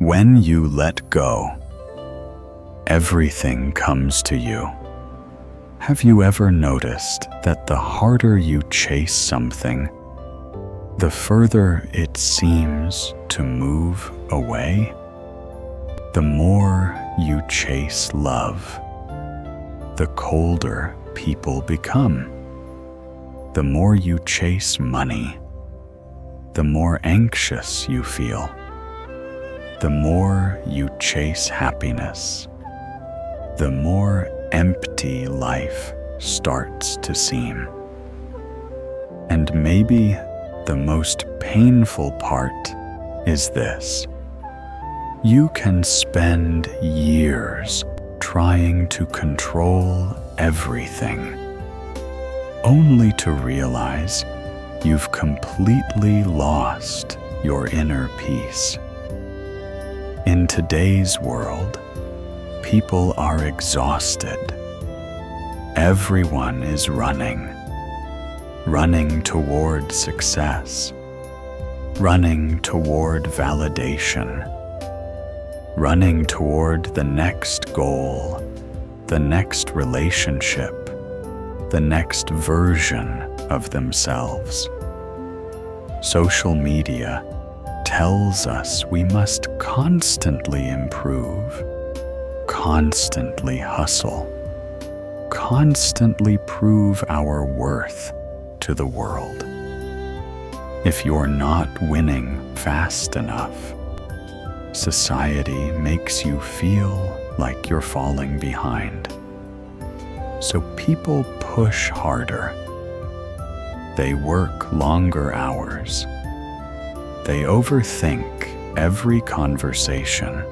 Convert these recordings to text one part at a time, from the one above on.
When you let go, everything comes to you. Have you ever noticed that the harder you chase something, the further it seems to move away? The more you chase love, the colder people become. The more you chase money, the more anxious you feel. The more you chase happiness, the more empty life starts to seem. And maybe the most painful part is this: you can spend years trying to control everything, only to realize you've completely lost your inner peace. In today's world, people are exhausted. Everyone is running toward success, running toward validation, running toward the next goal, the next relationship, the next version of themselves. Social media tells us we must constantly improve, constantly hustle, constantly prove our worth to the world. If you're not winning fast enough, society makes you feel like you're falling behind. So people push harder. They work longer hours. They overthink every conversation.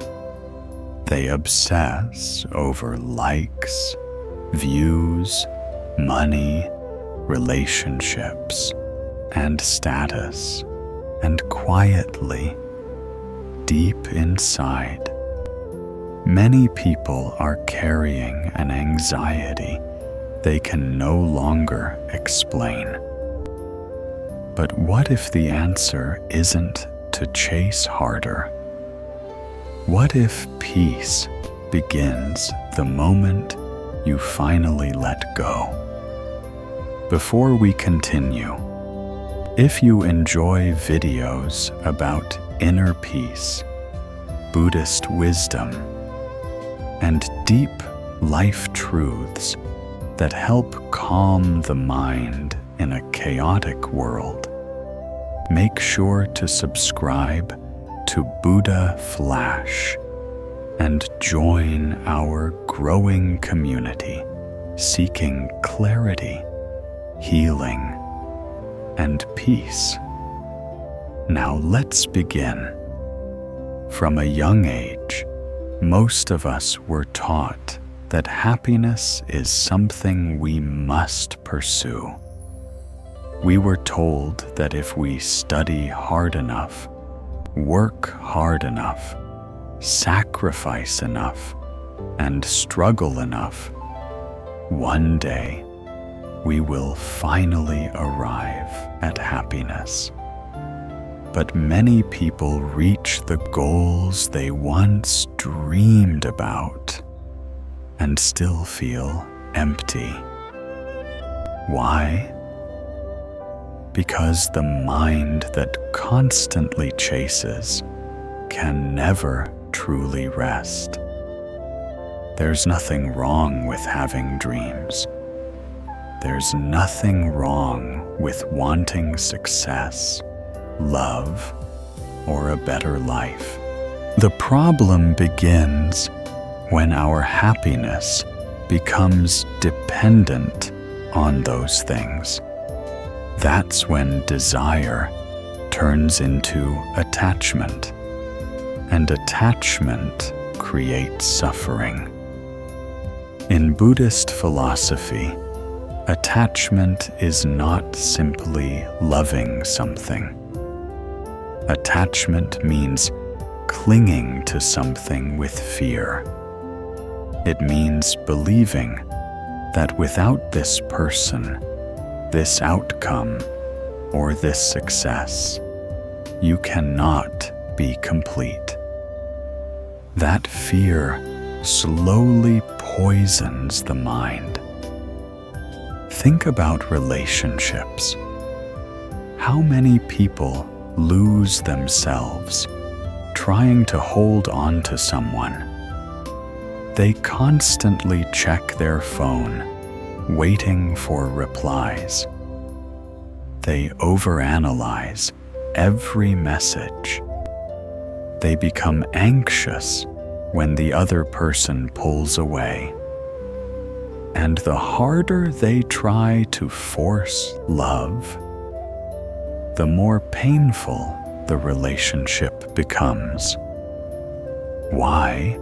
They obsess over likes, views, money, relationships, and status. And quietly, deep inside, many people are carrying an anxiety they can no longer explain. But what if the answer isn't to chase harder? What if peace begins the moment you finally let go? Before we continue, if you enjoy videos about inner peace, Buddhist wisdom, and deep life truths that help calm the mind in a chaotic world, make sure to subscribe to Buddha Flash and join our growing community seeking clarity, healing, and peace. Now let's begin. From a young age, most of us were taught that happiness is something we must pursue. We were told that if we study hard enough, work hard enough, sacrifice enough, and struggle enough, one day we will finally arrive at happiness. But many people reach the goals they once dreamed about and still feel empty. Why? Because the mind that constantly chases can never truly rest. There's nothing wrong with having dreams. There's nothing wrong with wanting success, love, or a better life. The problem begins when our happiness becomes dependent on those things. That's when desire turns into attachment, and attachment creates suffering. In Buddhist philosophy, attachment is not simply loving something. Attachment means clinging to something with fear. It means believing that without this person, this outcome, or this success, you cannot be complete. that fear slowly poisons the mind. Think about relationships. How many people lose themselves trying to hold on to someone? They constantly check their phone, waiting for replies. They overanalyze every message. They become anxious when the other person pulls away. And the harder they try to force love, the more painful the relationship becomes. Why?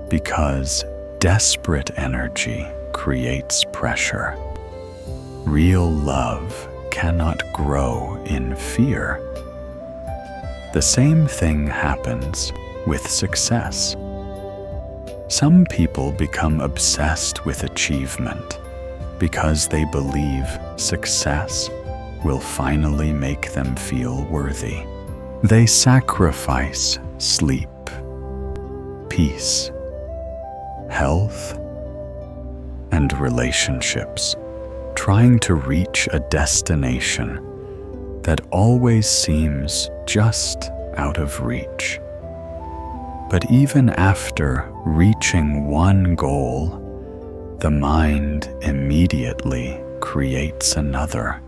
Because desperate energy creates pressure. Real love cannot grow in fear. The same thing happens with success. Some people become obsessed with achievement because they believe success will finally make them feel worthy. They sacrifice sleep, peace, health, and relationships, trying to reach a destination that always seems just out of reach. But even after reaching one goal, the mind immediately creates another.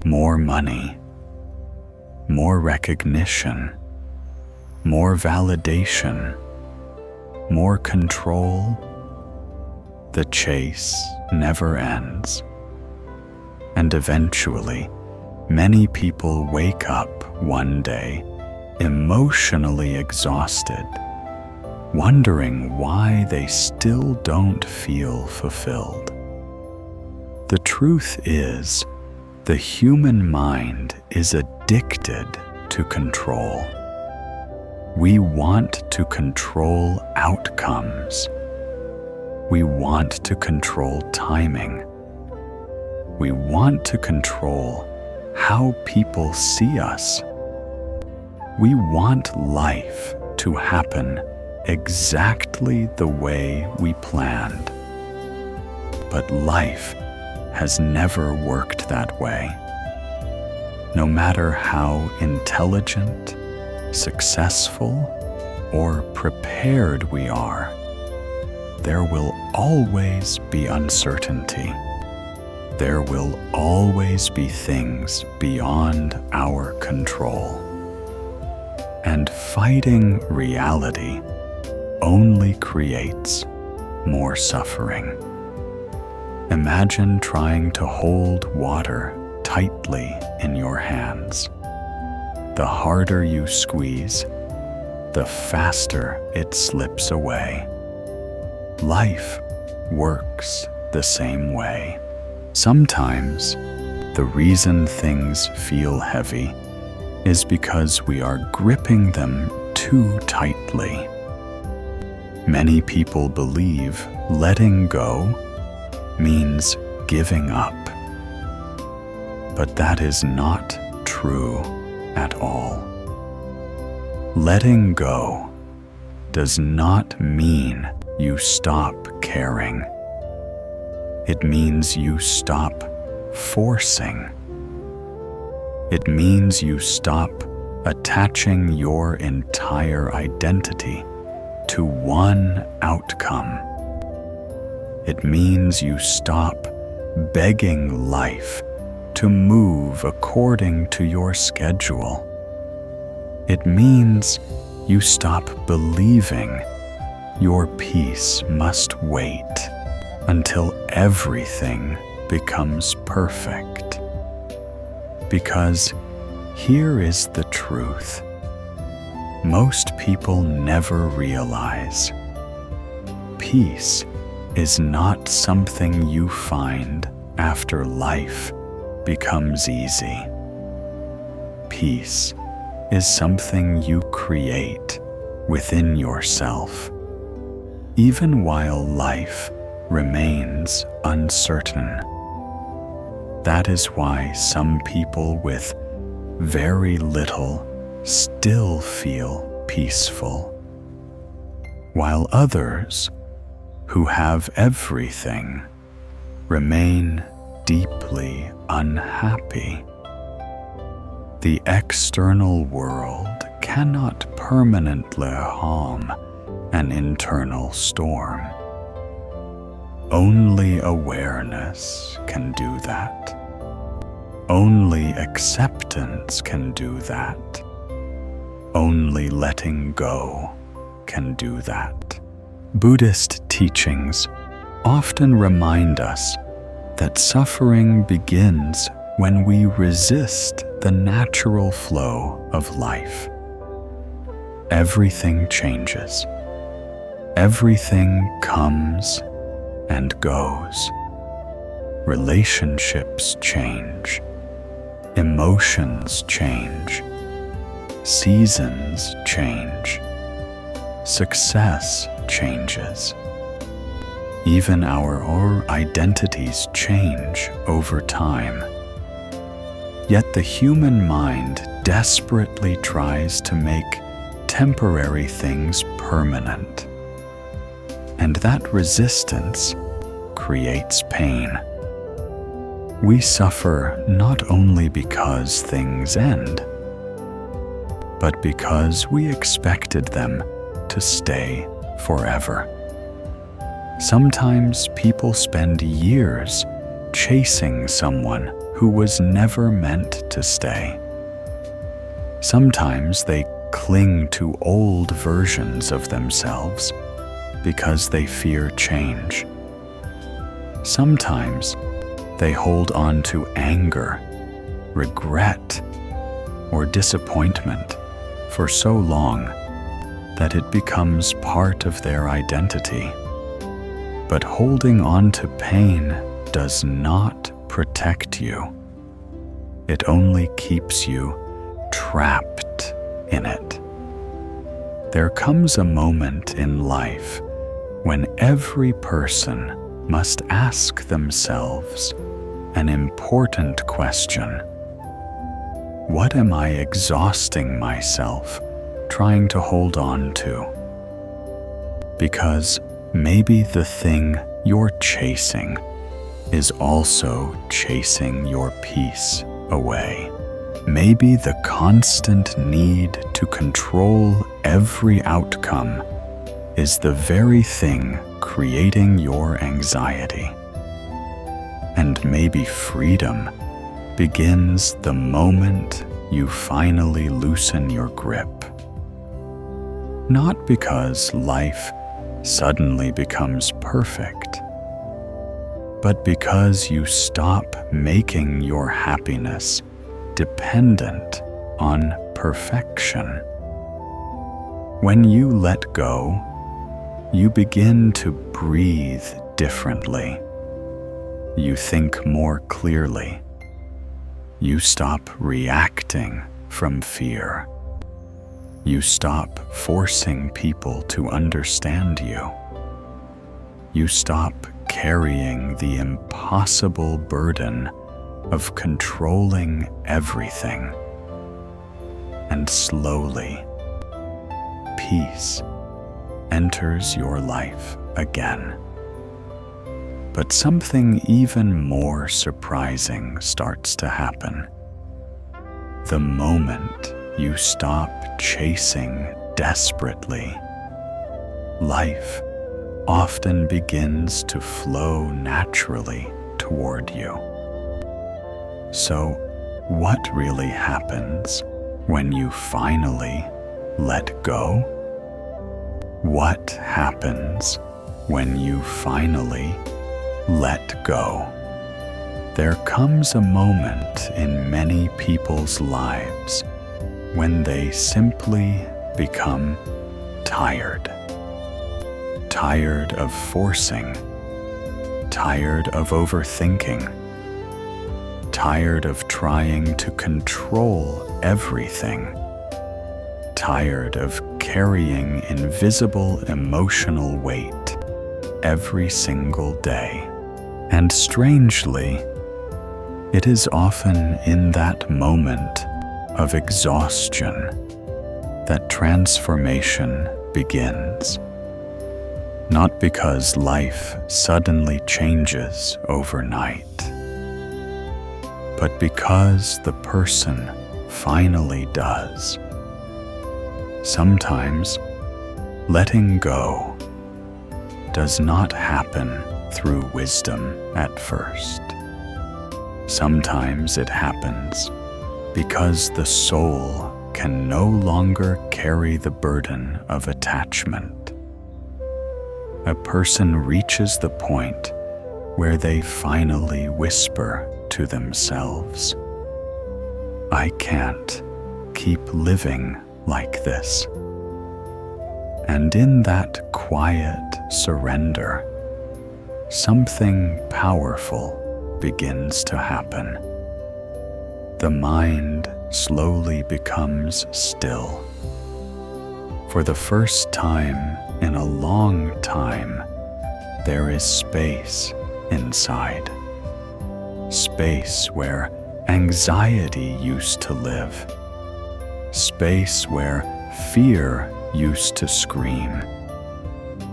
More money, more recognition, more validation, more control. The chase never ends. And eventually, many people wake up one day emotionally exhausted, wondering why they still don't feel fulfilled. The truth is, the human mind is addicted to control. We want to control outcomes. We want to control timing. We want to control how people see us. We want life to happen exactly the way we planned. But life has never worked that way. No matter how intelligent, successful, or prepared we are, there will always be uncertainty. There will always be things beyond our control. And fighting reality only creates more suffering. Imagine trying to hold water tightly in your hands. The harder you squeeze, the faster it slips away. Life works the same way. Sometimes the reason things feel heavy is because we are gripping them too tightly. Many people believe letting go means giving up. But that is not true at all. Letting go does not mean you stop caring. It means you stop forcing. It means you stop attaching your entire identity to one outcome. It means you stop begging life to move according to your schedule. It means you stop believing your peace must wait until everything becomes perfect. Because here is the truth. Most people never realize peace is not something you find after life becomes easy. Peace is something you create within yourself, even while life remains uncertain. That is why some people with very little still feel peaceful, while others, who have everything, remain deeply unhappy. The external world cannot permanently calm an internal storm. Only awareness can do that. Only acceptance can do that. Only letting go can do that. Buddhist teachings often remind us that suffering begins when we resist the natural flow of life. Everything changes. Everything comes and goes. Relationships change. Emotions change. Seasons change. Success changes. Even our identities change over time. Yet the human mind desperately tries to make temporary things permanent. And that resistance creates pain. We suffer not only because things end, but because we expected them to stay forever. Sometimes people spend years chasing someone who was never meant to stay. Sometimes they cling to old versions of themselves because they fear change. Sometimes they hold on to anger, regret, or disappointment for so long that it becomes part of their identity. But holding on to pain does not protect you. It only keeps you trapped in it. There comes a moment in life when every person must ask themselves an important question. What am I exhausting myself trying to hold on to? Because maybe the thing you're chasing is also chasing your peace away. Maybe the constant need to control every outcome is the very thing creating your anxiety. And maybe freedom begins the moment you finally loosen your grip. Not because life suddenly becomes perfect, but because you stop making your happiness dependent on perfection. When you let go, you begin to breathe differently. You think more clearly. You stop reacting from fear. You stop forcing people to understand you. You stop carrying the impossible burden of controlling everything. And slowly, peace enters your life again. But something even more surprising starts to happen. The moment you stop chasing desperately, life often begins to flow naturally toward you. So, what really happens when you finally let go? What happens when you finally let go? There comes a moment in many people's lives when they simply become tired. Tired of forcing. Tired of overthinking. Tired of trying to control everything. Tired of carrying invisible emotional weight every single day. And strangely, it is often in that moment of exhaustion that transformation begins. not because life suddenly changes overnight, but because the person finally does. Sometimes letting go does not happen through wisdom at first. Sometimes it happens because the soul can no longer carry the burden of attachment. A person reaches the point where they finally whisper to themselves, "I can't keep living like this." And in that quiet surrender, something powerful begins to happen. The mind slowly becomes still. For the first time in a long time, there is space inside. Space where anxiety used to live. Space where fear used to scream.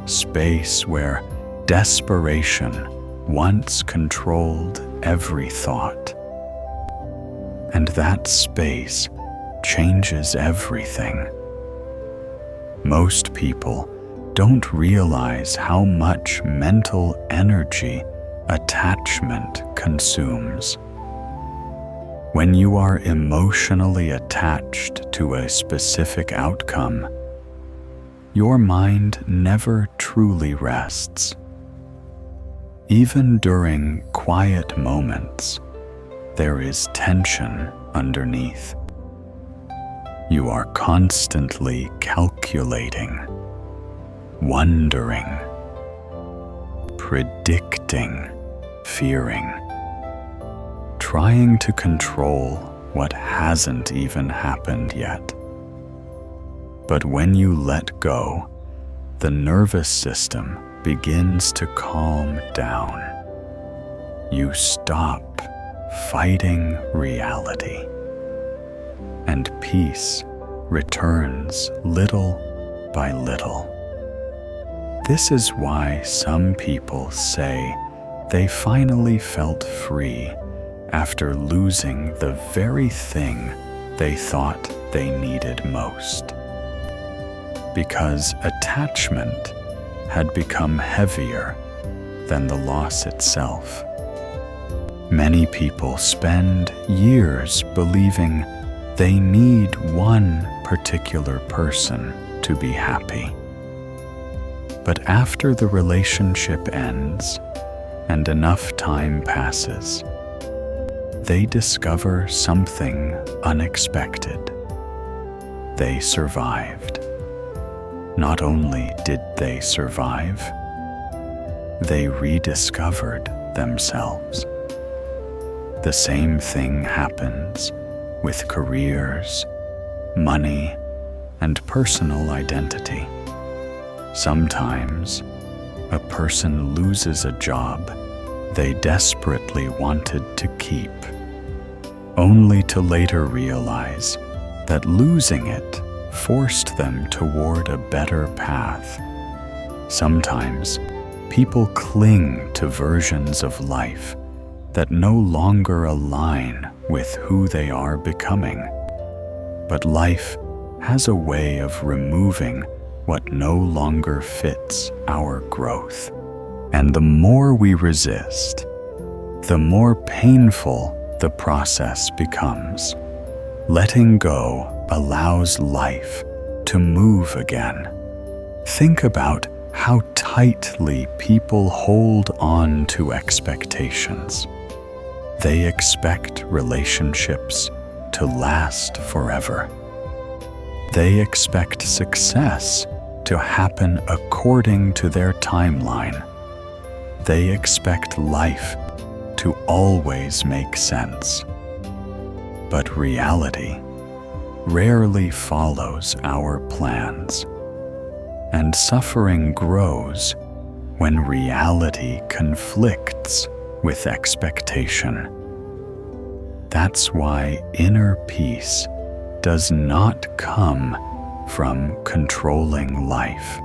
Space where desperation once controlled every thought. And that space changes everything. Most people don't realize how much mental energy attachment consumes. When you are emotionally attached to a specific outcome, your mind never truly rests. Even during quiet moments, there is tension underneath. You are constantly calculating, wondering, predicting, fearing, trying to control what hasn't even happened yet. But when you let go, the nervous system begins to calm down. You stop fighting reality, and peace returns little by little. This is why some people say they finally felt free after losing the very thing they thought they needed most. Because attachment had become heavier than the loss itself. Many people spend years believing they need one particular person to be happy. But after the relationship ends and enough time passes, they discover something unexpected. They survived. Not only did they survive, they rediscovered themselves. The same thing happens with careers, money, and personal identity. Sometimes, a person loses a job they desperately wanted to keep, only to later realize that losing it forced them toward a better path. Sometimes, people cling to versions of life that no longer align with who they are becoming. But life has a way of removing what no longer fits our growth. And the more we resist, the more painful the process becomes. Letting go allows life to move again. Think about how tightly people hold on to expectations. They expect relationships to last forever. They expect success to happen according to their timeline. They expect life to always make sense. But reality rarely follows our plans, and suffering grows when reality conflicts with expectation. That's why inner peace does not come from controlling life.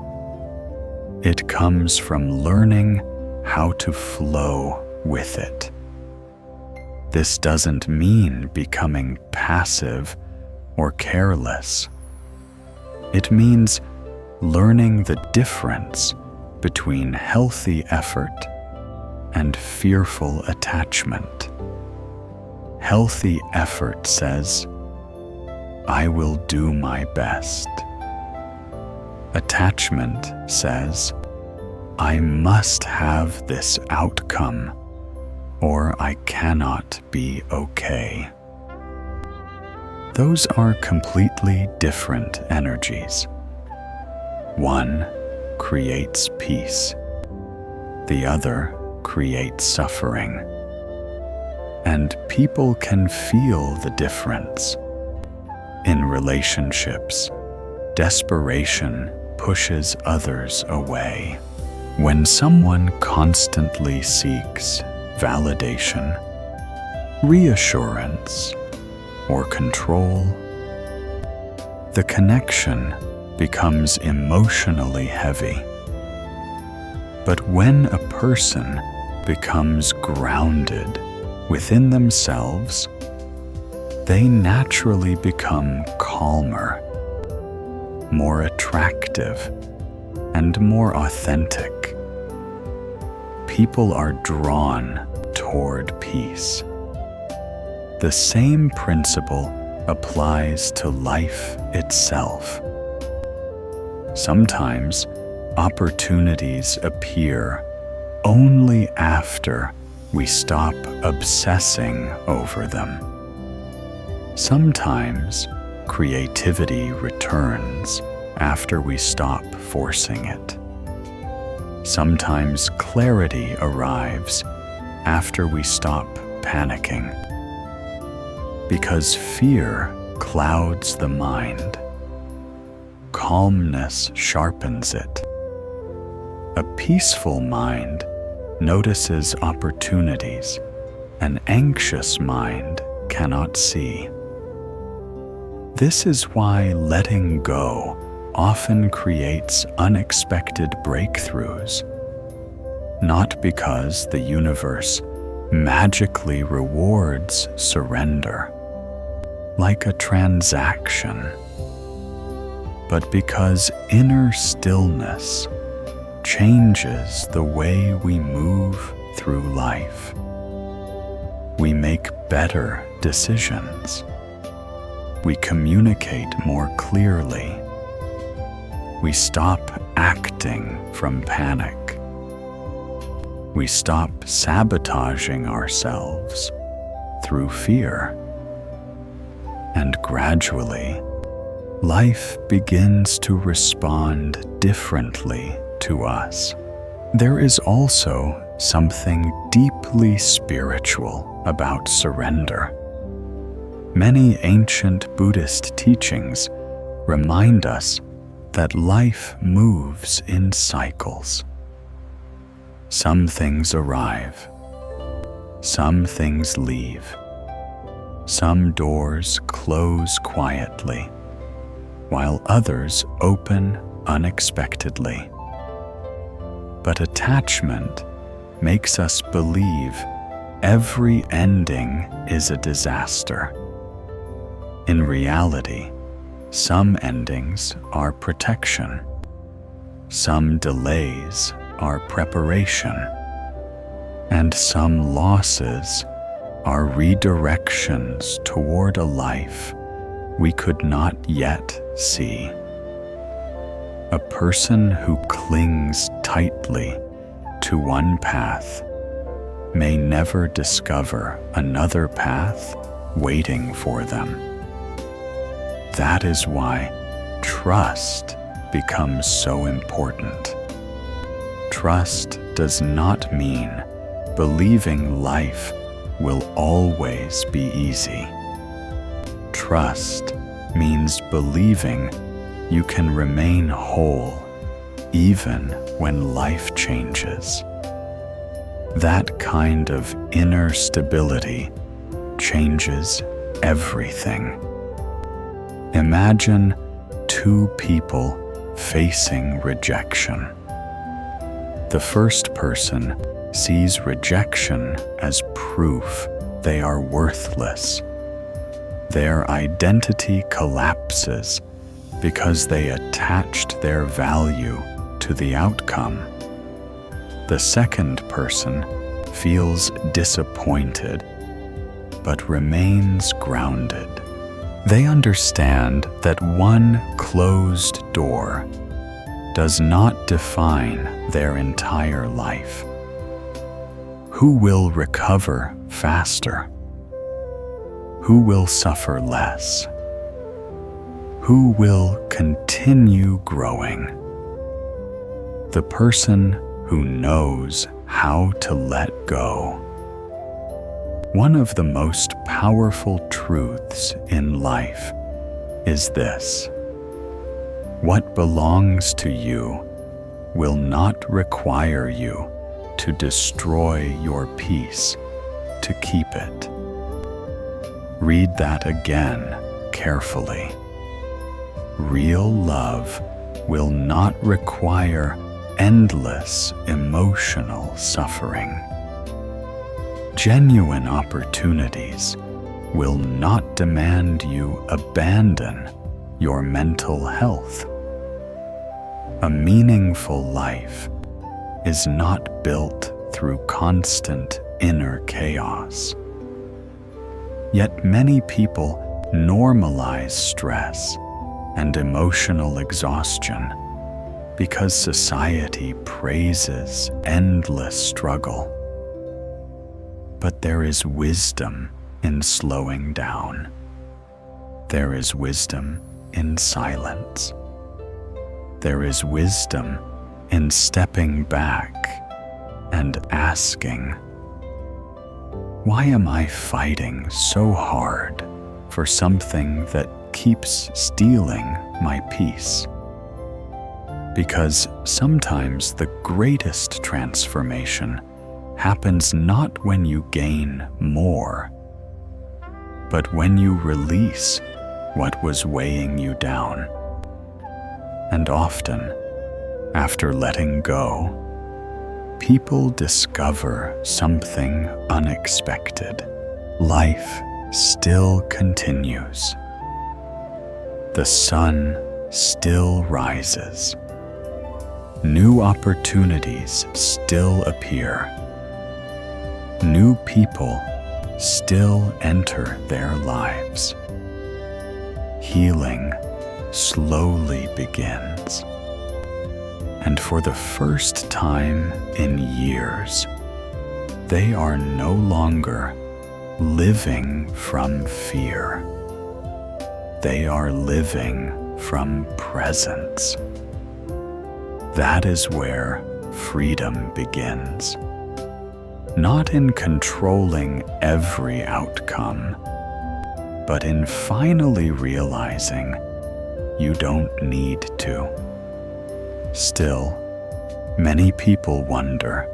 It comes from learning how to flow with it. This doesn't mean becoming passive or careless. It means learning the difference between healthy effort and fearful attachment. Healthy effort says, "I will do my best." Attachment says, "I must have this outcome, or I cannot be okay." Those are completely different energies. One creates peace. The other creates suffering. And people can feel the difference. In relationships, desperation pushes others away. When someone constantly seeks validation, reassurance, or control, the connection becomes emotionally heavy. But when a person becomes grounded within themselves, they naturally become calmer, more attractive, and more authentic. People are drawn toward peace. The same principle applies to life itself. Sometimes opportunities appear only after we stop obsessing over them. Sometimes creativity returns after we stop forcing it. Sometimes clarity arrives after we stop panicking. Because fear clouds the mind, calmness sharpens it. A peaceful mind notices opportunities an anxious mind cannot see. This is why letting go often creates unexpected breakthroughs, not because the universe magically rewards surrender, like a transaction, but because inner stillness changes the way we move through life. We make better decisions. We communicate more clearly. We stop acting from panic. We stop sabotaging ourselves through fear. And gradually, life begins to respond differently to us. There is also something deeply spiritual about surrender. Many ancient Buddhist teachings remind us that life moves in cycles. Some things arrive, some things leave, some doors close quietly, while others open unexpectedly. But attachment makes us believe every ending is a disaster. In reality, some endings are protection. Some delays are preparation. And some losses are redirections toward a life we could not yet see. A person who clings tightly to one path may never discover another path waiting for them. That is why trust becomes so important. Trust does not mean believing life will always be easy. Trust means believing you can remain whole even when life changes. That kind of inner stability changes everything. Imagine two people facing rejection. The first person sees rejection as proof they are worthless. Their identity collapses because they attached their value to the outcome. The second person feels disappointed but remains grounded. They understand that one closed door does not define their entire life. Who will recover faster? Who will suffer less? Who will continue growing? The person who knows how to let go. One of the most powerful truths in life is this: what belongs to you will not require you to destroy your peace to keep it. Read that again carefully. Real love will not require endless emotional suffering. Genuine opportunities will not demand you abandon your mental health. A meaningful life is not built through constant inner chaos. Yet many people normalize stress and emotional exhaustion because society praises endless struggle. But there is wisdom in slowing down. There is wisdom in silence. There is wisdom in stepping back and asking, why am I fighting so hard for something that keeps stealing my peace? Because sometimes the greatest transformation happens not when you gain more, but when you release what was weighing you down. And often, after letting go, people discover something unexpected. Life still continues. The sun still rises. New opportunities still appear. New people still enter their lives. Healing slowly begins. And for the first time in years, they are no longer living from fear. They are living from presence. That is where freedom begins. Not in controlling every outcome, but in finally realizing you don't need to. Still, many people wonder,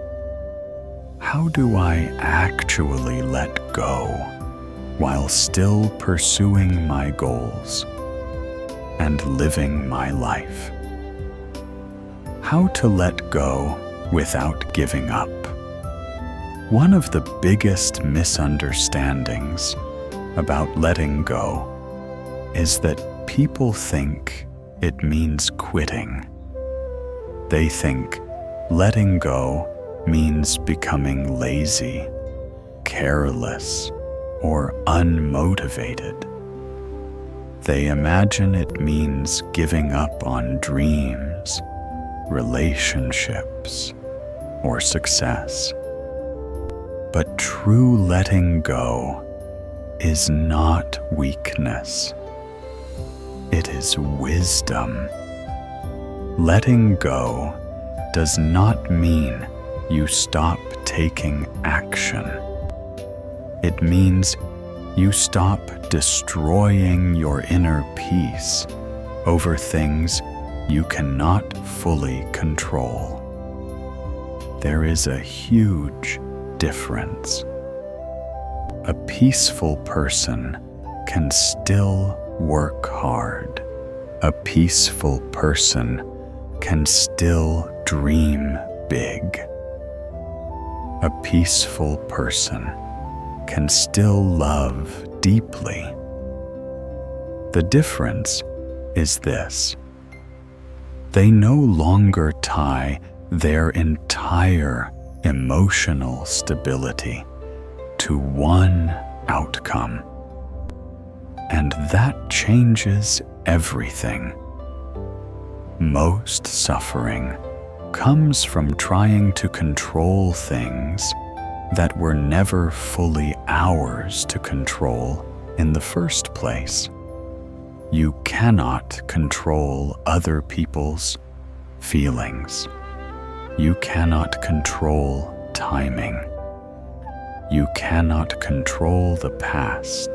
how do I actually let go while still pursuing my goals and living my life? How to let go without giving up? One of the biggest misunderstandings about letting go is that people think it means quitting. They think letting go means becoming lazy, careless, or unmotivated. They imagine it means giving up on dreams, relationships, or success. But true letting go is not weakness. It is wisdom. Letting go does not mean you stop taking action. It means you stop destroying your inner peace over things you cannot fully control. There is a huge difference. A peaceful person can still work hard. A peaceful person can still dream big. A peaceful person can still love deeply. The difference is this: they no longer tie their entire emotional stability to one outcome. And that changes everything. Most suffering comes from trying to control things that were never fully ours to control in the first place. You cannot control other people's feelings. You cannot control timing. You cannot control the past.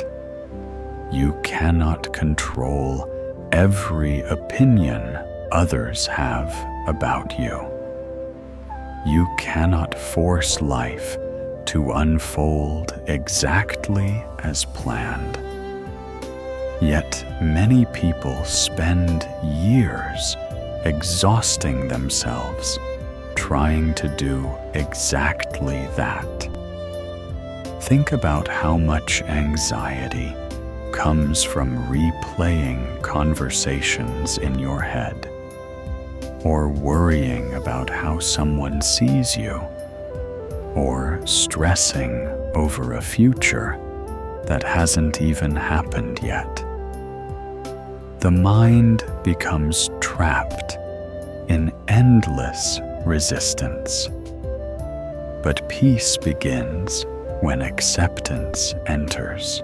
You cannot control every opinion others have about you. You cannot force life to unfold exactly as planned. Yet many people spend years exhausting themselves trying to do exactly that. Think about how much anxiety comes from replaying conversations in your head, or worrying about how someone sees you, or stressing over a future that hasn't even happened yet. The mind becomes trapped in endless resistance. But peace begins when acceptance enters.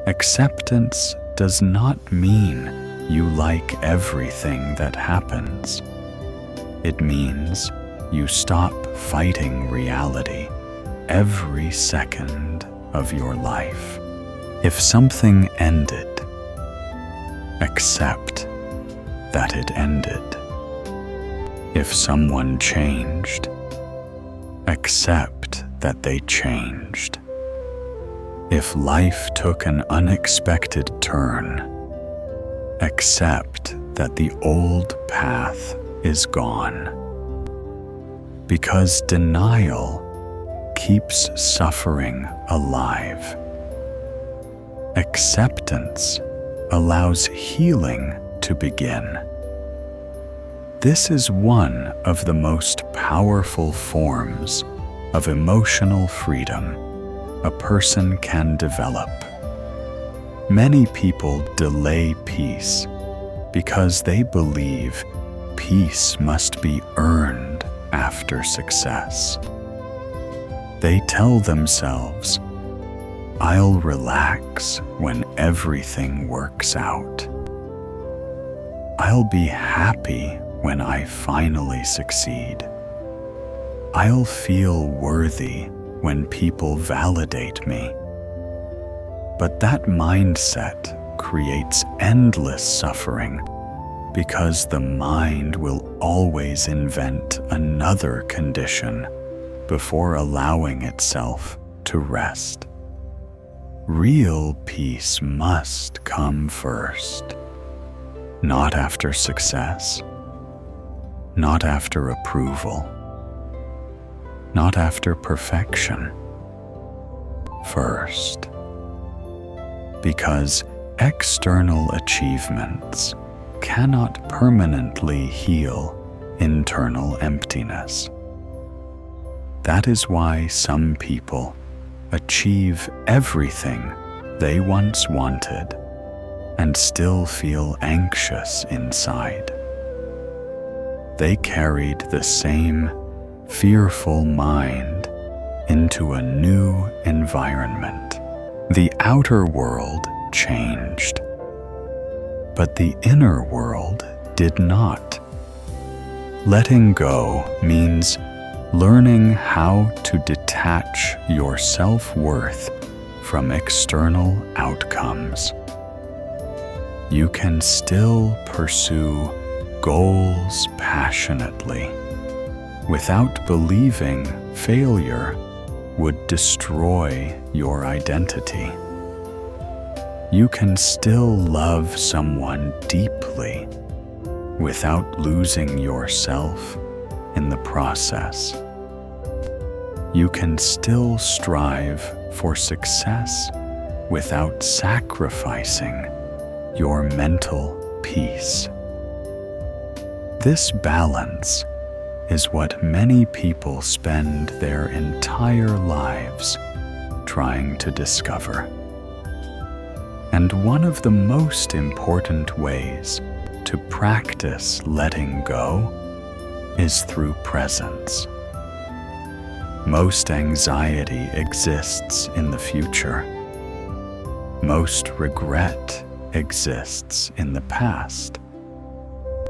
Acceptance does not mean you like everything that happens. It means you stop fighting reality every second of your life. If something ended, accept that it ended. If someone changed, accept that they changed. If life took an unexpected turn, accept that the old path is gone. Because denial keeps suffering alive. Acceptance allows healing to begin. This is one of the most powerful forms of emotional freedom a person can develop. Many people delay peace because they believe peace must be earned after success. They tell themselves, "I'll relax when everything works out. I'll be happy when I finally succeed. I'll feel worthy when people validate me." But that mindset creates endless suffering because the mind will always invent another condition before allowing itself to rest. Real peace must come first, not after success, not after approval, not after perfection. First, because external achievements cannot permanently heal internal emptiness. That is why some people achieve everything they once wanted and still feel anxious inside. They carried the same fearful mind into a new environment. The outer world changed, but the inner world did not. Letting go means learning how to detach your self-worth from external outcomes. You can still pursue goals passionately without believing failure would destroy your identity. You can still love someone deeply without losing yourself in the process. You can still strive for success without sacrificing your mental peace. This balance is what many people spend their entire lives trying to discover. And one of the most important ways to practice letting go is through presence. Most anxiety exists in the future. Most regret exists in the past.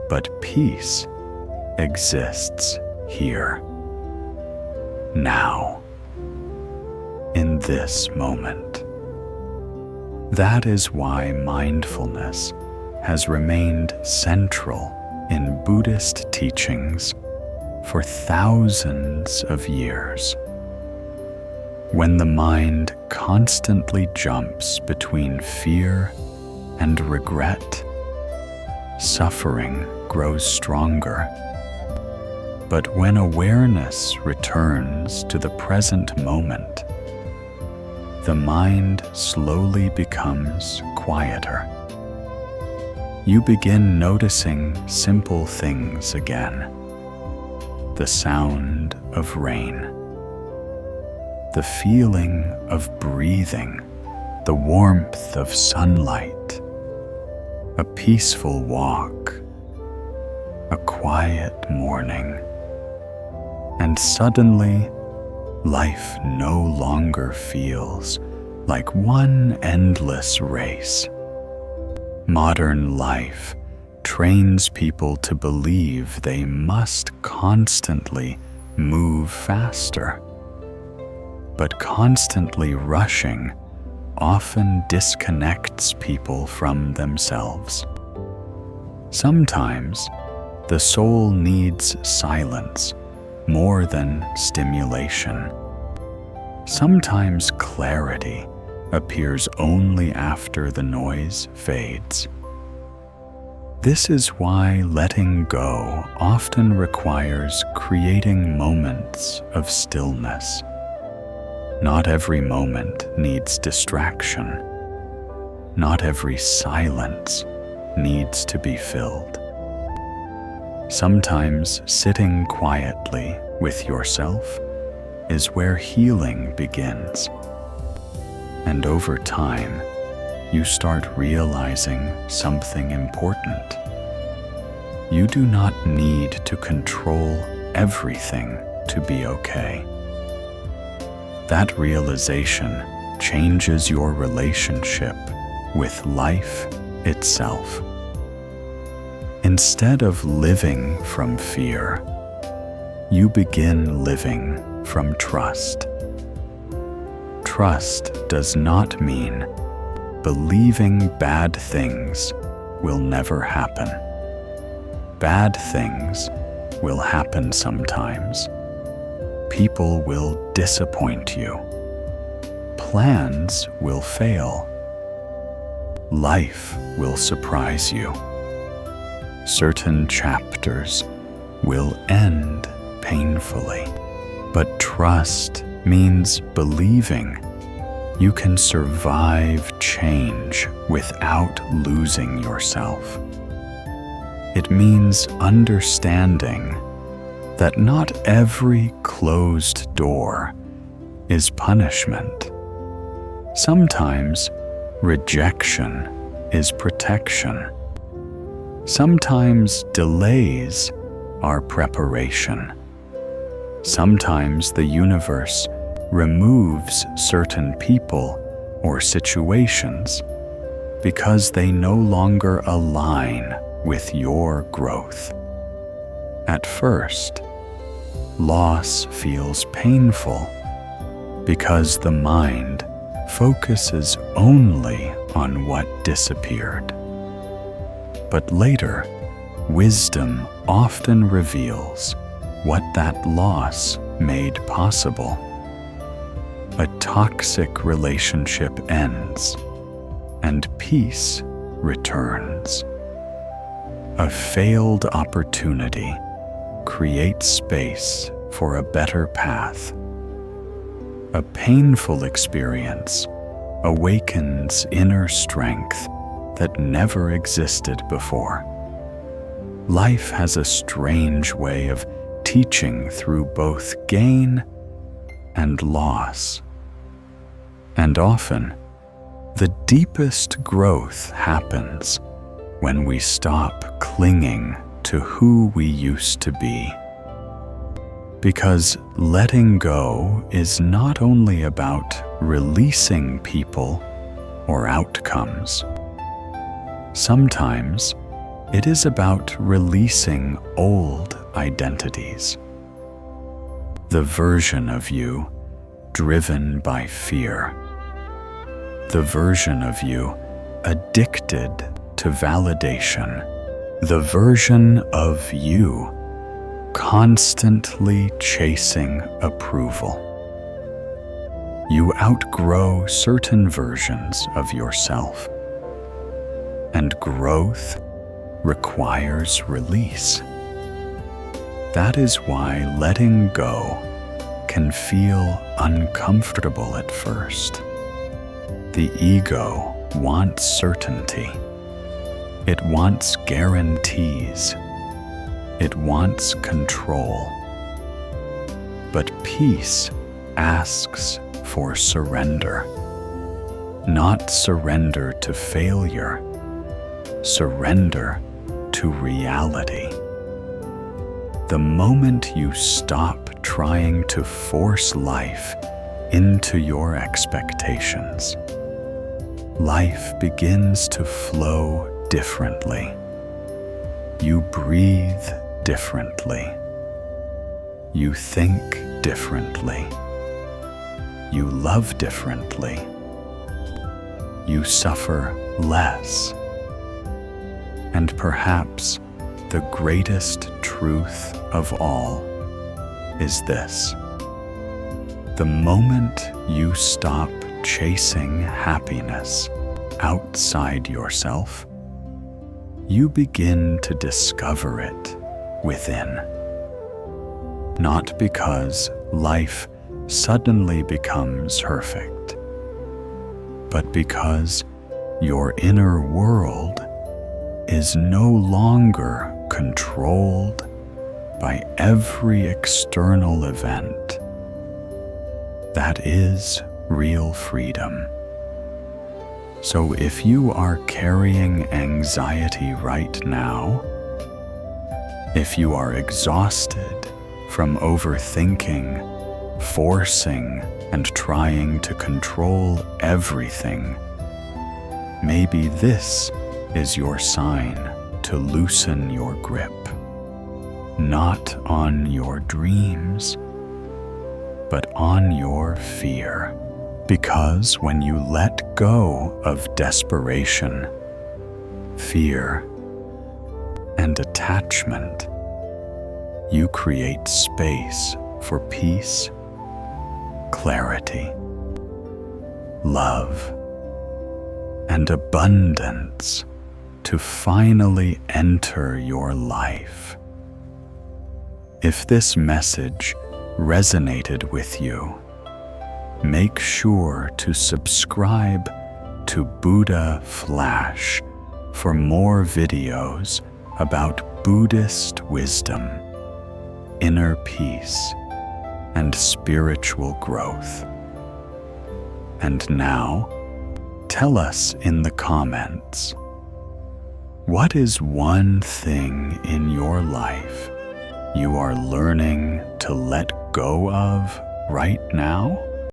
But peace exists here, now, in this moment. That is why mindfulness has remained central in Buddhist teachings for thousands of years. When the mind constantly jumps between fear and regret, suffering grows stronger. But when awareness returns to the present moment, the mind slowly becomes quieter. You begin noticing simple things again. The sound of rain, the feeling of breathing, the warmth of sunlight, a peaceful walk, a quiet morning, and suddenly life no longer feels like one endless race. Modern life trains people to believe they must constantly move faster. But constantly rushing often disconnects people from themselves. Sometimes the soul needs silence more than stimulation. Sometimes clarity appears only after the noise fades. This is why letting go often requires creating moments of stillness. Not every moment needs distraction. Not every silence needs to be filled. Sometimes sitting quietly with yourself is where healing begins. And over time, you start realizing something important. You do not need to control everything to be okay. That realization changes your relationship with life itself. Instead of living from fear, you begin living from trust. Trust does not mean believing bad things will never happen. Bad things will happen sometimes. People will disappoint you. Plans will fail. Life will surprise you. Certain chapters will end painfully. But trust means believing you can survive change without losing yourself. It means understanding that not every closed door is punishment. Sometimes rejection is protection. Sometimes delays are preparation. Sometimes the universe removes certain people or situations because they no longer align with your growth. At first, loss feels painful because the mind focuses only on what disappeared. But later, wisdom often reveals what that loss made possible. A toxic relationship ends, and peace returns. A failed opportunity create space for a better path. A painful experience awakens inner strength that never existed before. Life has a strange way of teaching through both gain and loss. And often, the deepest growth happens when we stop clinging to who we used to be. Because letting go is not only about releasing people or outcomes. Sometimes it is about releasing old identities. The version of you driven by fear. The version of you addicted to validation. The version of you constantly chasing approval. You outgrow certain versions of yourself, and growth requires release. That is why letting go can feel uncomfortable at first. The ego wants certainty. It wants guarantees. It wants control. But peace asks for surrender. Not surrender to failure. Surrender to reality. The moment you stop trying to force life into your expectations, life begins to flow differently. You breathe differently. You think differently. You love differently. You suffer less. And perhaps the greatest truth of all is this: the moment you stop chasing happiness outside yourself, you begin to discover it within. Not because life suddenly becomes perfect, but because your inner world is no longer controlled by every external event. That is real freedom. So if you are carrying anxiety right now, if you are exhausted from overthinking, forcing, and trying to control everything, maybe this is your sign to loosen your grip, not on your dreams, but on your fear. Because when you let go of desperation, fear, and attachment, you create space for peace, clarity, love, and abundance to finally enter your life. If this message resonated with you, make sure to subscribe to Buddha Flash for more videos about Buddhist wisdom, inner peace, and spiritual growth. And now, tell us in the comments, what is one thing in your life you are learning to let go of right now?